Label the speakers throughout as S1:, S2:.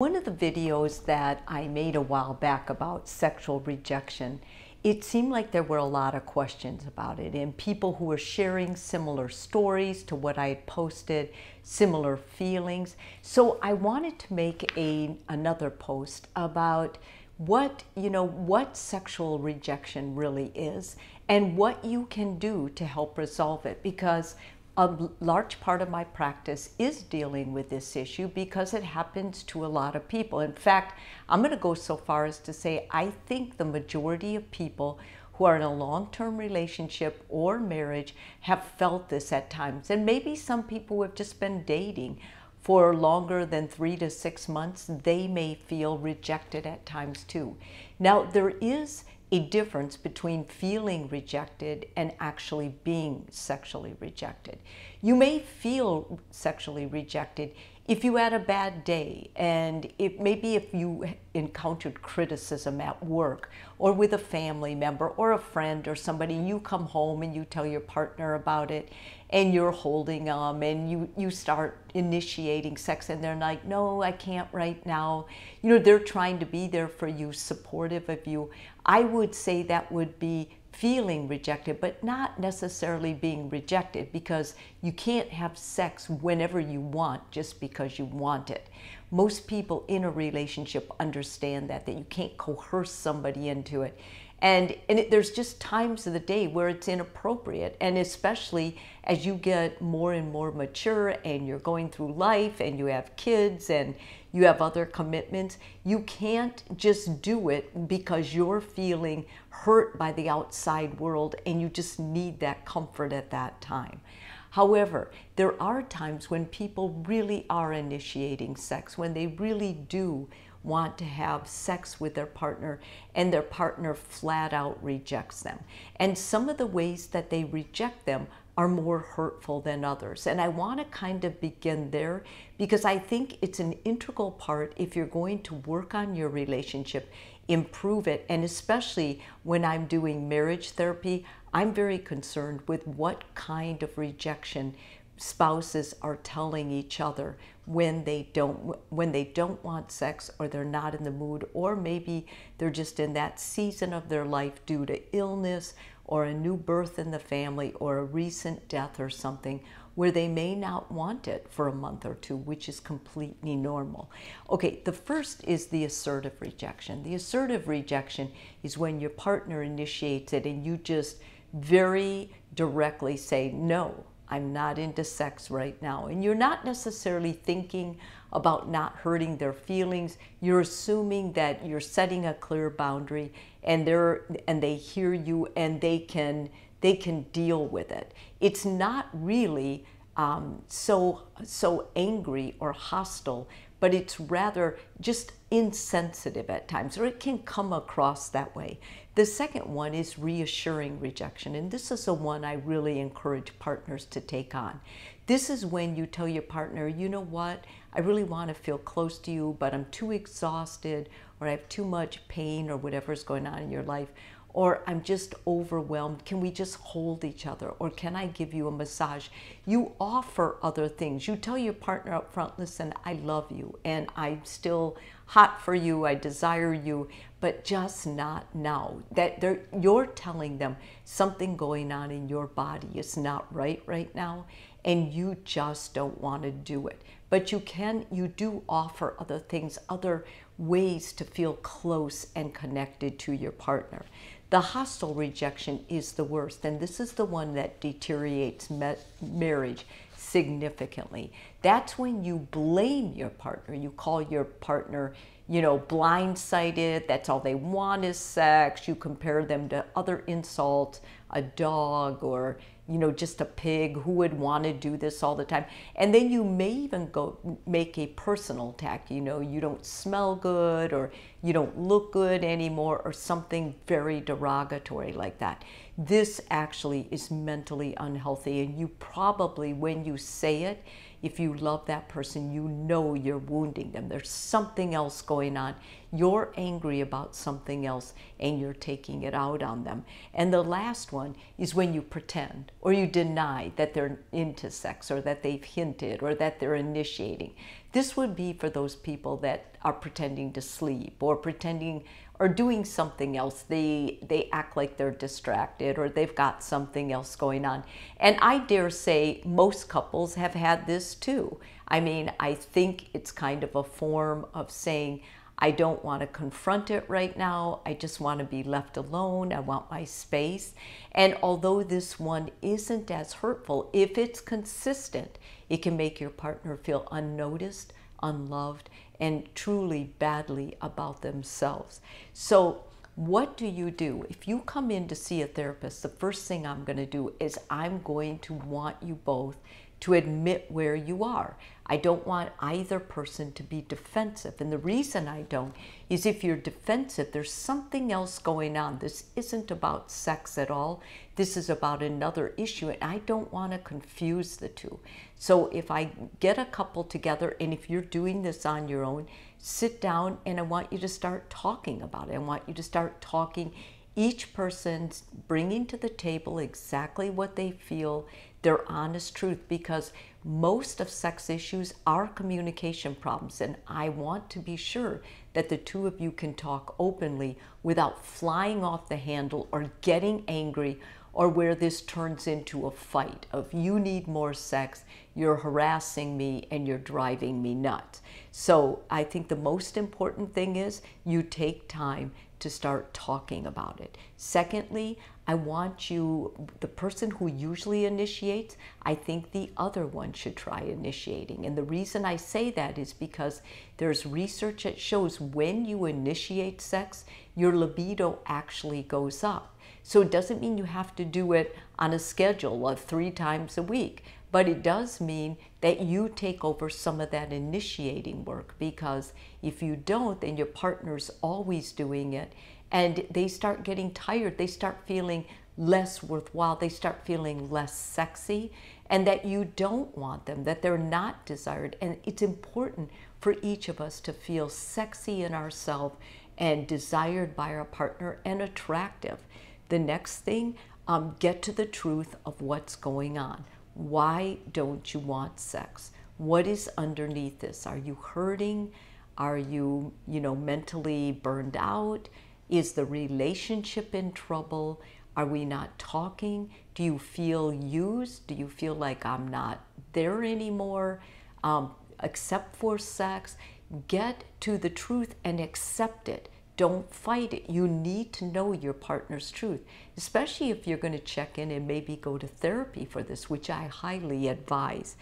S1: One of the videos that I made a while back about sexual rejection, it seemed like there were a lot of questions about it and people who were sharing similar stories to what I had posted, similar feelings. So I wanted to make another post about what sexual rejection really is and what you can do to help resolve it, because a large part of my practice is dealing with this issue because it happens to a lot of people. In fact, I'm going to go so far as to say I think the majority of people who are in a long-term relationship or marriage have felt this at times. And maybe some people who have just been dating for longer than 3 to 6 months, they may feel rejected at times too. Now, there is a difference between feeling rejected and actually being sexually rejected. You may feel sexually rejected if you had a bad day, and maybe if you encountered criticism at work or with a family member or a friend or somebody, and you come home and you tell your partner about it and you're holding them and you start initiating sex and they're like, no, I can't right now. They're trying to be there for you, supportive of you. I would say that would be feeling rejected, but not necessarily being rejected, because you can't have sex whenever you want just because you want it. Most people in a relationship understand that you can't coerce somebody into it. There's just times of the day where it's inappropriate, and especially as you get more and more mature and you're going through life and you have kids and you have other commitments, you can't just do it because you're feeling hurt by the outside world and you just need that comfort at that time. However, there are times when people really are initiating sex, when they really do want to have sex with their partner and their partner flat out rejects them. And some of the ways that they reject them are more hurtful than others. And I want to kind of begin there because I think it's an integral part if you're going to work on your relationship, improve it. And especially when I'm doing marriage therapy, I'm very concerned with what kind of rejection spouses are telling each other when they don't want sex, or they're not in the mood, or maybe they're just in that season of their life due to illness or a new birth in the family or a recent death or something, where they may not want it for a month or two, which is completely normal. Okay, the first is the assertive rejection. The assertive rejection is when your partner initiates it and you just very directly say, no, I'm not into sex right now. And you're not necessarily thinking about not hurting their feelings. You're assuming that you're setting a clear boundary and they hear you and they can deal with it. It's not really so angry or hostile, but it's rather just insensitive at times, or it can come across that way. The second one is reassuring rejection, and this is the one I really encourage partners to take on. This is when you tell your partner, you know what, I really want to feel close to you, but I'm too exhausted, or I have too much pain, or whatever's going on in your life, or I'm just overwhelmed. Can we just hold each other? Or can I give you a massage? You offer other things. You tell your partner up front, listen, I love you and I'm still hot for you, I desire you, but just not now. You're telling them something going on in your body is not right now, and you just don't want to do it. But you do offer other things, other ways to feel close and connected to your partner. The hostile rejection is the worst, and this is the one that deteriorates marriage significantly. That's when you blame your partner. You call your partner, blindsided. That's all they want is sex. You compare them to other insults, a dog, or just a pig. Who would want to do this all the time? And then you may even go make a personal attack. You don't smell good, or you don't look good anymore, or something very derogatory like that. This actually is mentally unhealthy, and you probably, when you say it, if you love that person, you're wounding them. There's something else going on. You're angry about something else and you're taking it out on them. And the last one is when you pretend or you deny that they're into sex or that they've hinted or that they're initiating. This would be for those people that are pretending to sleep or pretending or doing something else. They act like they're distracted or they've got something else going on. And I dare say most couples have had this too. I mean, I think it's kind of a form of saying, I don't want to confront it right now. I just want to be left alone. I want my space. And although this one isn't as hurtful, if it's consistent, it can make your partner feel unnoticed, unloved, and truly badly about themselves. So what do? If you come in to see a therapist, the first thing I'm going to do is I'm going to want you both to admit where you are. I don't want either person to be defensive. And the reason I don't is if you're defensive, there's something else going on. This isn't about sex at all. This is about another issue, and I don't want to confuse the two. So if I get a couple together, and if you're doing this on your own, sit down and I want you to start talking about it. I want you to start talking. Each person's bringing to the table exactly what they feel, their honest truth, because most of sex issues are communication problems, and I want to be sure that the two of you can talk openly without flying off the handle or getting angry, or where this turns into a fight of you need more sex, you're harassing me, and you're driving me nuts. So I think the most important thing is you take time to start talking about it. Secondly, I want you, the person who usually initiates, I think the other one should try initiating. And the reason I say that is because there's research that shows when you initiate sex, your libido actually goes up. So it doesn't mean you have to do it on a schedule of 3 times a week, but it does mean that you take over some of that initiating work, because if you don't, then your partner's always doing it, and they start getting tired, they start feeling less worthwhile, they start feeling less sexy, and that you don't want them, that they're not desired. And it's important for each of us to feel sexy in ourselves and desired by our partner and attractive. The next thing, get to the truth of what's going on. Why don't you want sex? What is underneath this? Are you hurting? Are you, mentally burned out? Is the relationship in trouble? Are we not talking? Do you feel used? Do you feel like I'm not there anymore, except for sex? Get to the truth and accept it. Don't fight it. You need to know your partner's truth, especially if you're going to check in and maybe go to therapy for this, which I highly advise.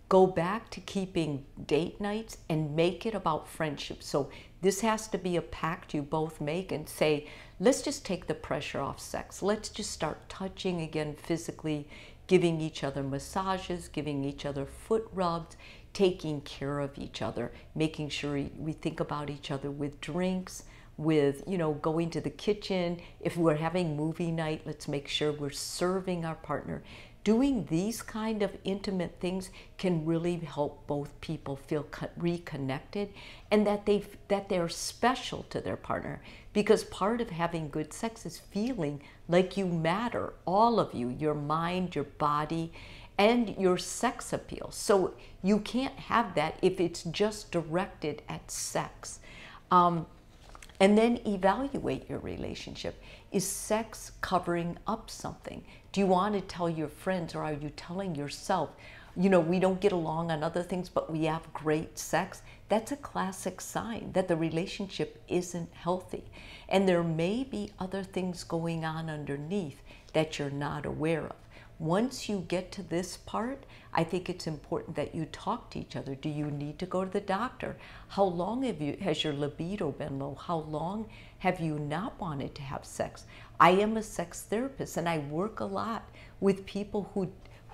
S1: Go back to keeping date nights and make it about friendship. So this has to be a pact you both make and say, let's just take the pressure off sex. Let's just start touching again physically, giving each other massages, giving each other foot rubs, taking care of each other, making sure we think about each other with drinks, with, going to the kitchen. If we're having movie night, let's make sure we're serving our partner. Doing these kind of intimate things can really help both people feel reconnected, and that they're special to their partner. Because part of having good sex is feeling like you matter, all of you, your mind, your body, and your sex appeal. So you can't have that if it's just directed at sex. And then evaluate your relationship. Is sex covering up something? Do you want to tell your friends, or are you telling yourself, we don't get along on other things, but we have great sex? That's a classic sign that the relationship isn't healthy. And there may be other things going on underneath that you're not aware of. Once you get to this part, I think it's important that you talk to each other. Do you need to go to the doctor? How long has your libido been low? How long have you not wanted to have sex? I am a sex therapist, and I work a lot with people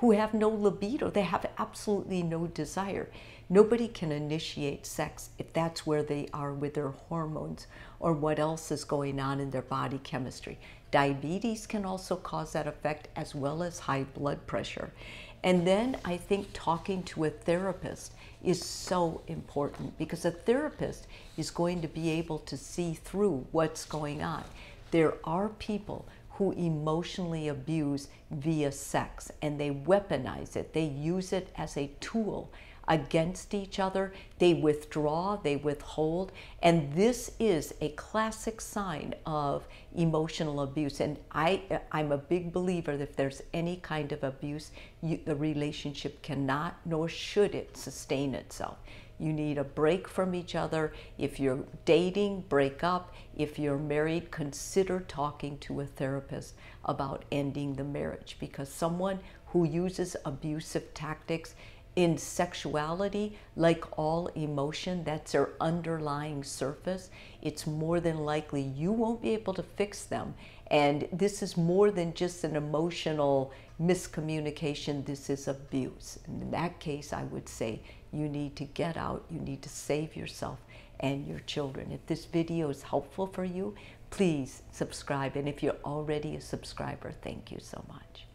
S1: who have no libido. They have absolutely no desire. Nobody can initiate sex if that's where they are with their hormones or what else is going on in their body chemistry. Diabetes can also cause that effect, as well as high blood pressure. And then I think talking to a therapist is so important, because a therapist is going to be able to see through what's going on. There are people who emotionally abuse via sex, and they weaponize it. They use it as a tool against each other. They withdraw, they withhold, and this is a classic sign of emotional abuse. And I'm a big believer that if there's any kind of abuse, the relationship cannot nor should it sustain itself. You need a break from each other. If you're dating, break up. If you're married, consider talking to a therapist about ending the marriage, because someone who uses abusive tactics in sexuality, like all emotion, that's their underlying surface, it's more than likely you won't be able to fix them. And this is more than just an emotional miscommunication, this is abuse. And in that case, I would say you need to get out, you need to save yourself and your children. If this video is helpful for you, please subscribe. And if you're already a subscriber, thank you so much.